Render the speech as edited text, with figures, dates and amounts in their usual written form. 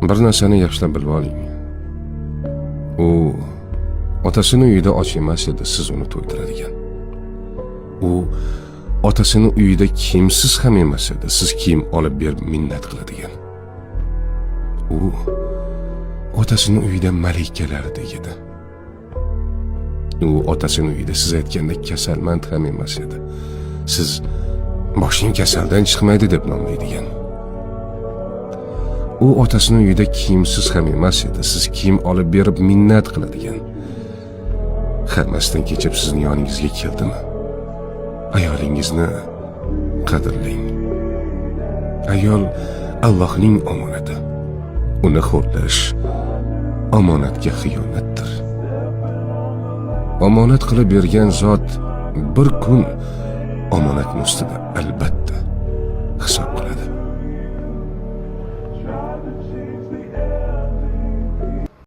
Bir narsani yaxshilab bilib oling. U otasini uyida och emas edi, siz uni to'ydiradigan. U otasini uyida kiyimsiz ham emas edi, siz kiyim olib berib minnat qiladigan. U otasini uyida malikalardek edi. U otasini uyida siz aytganda kasalmand ham emas edi. Siz boshing kasaldan chiqmaydi deb nomlaydigan. U otasini uyida kiyimsiz ham emas edi. Siz kiyim olib berib minnat qiladigan. Hammasdan kechib sizning yoningizga keldimi? Ayolingizni qadrlang. Ayol Allohning omonati. Uni xo'rlash omonatga xiyonatdir. Omonat qilib bergan zot bir kun omonatning ustida albatta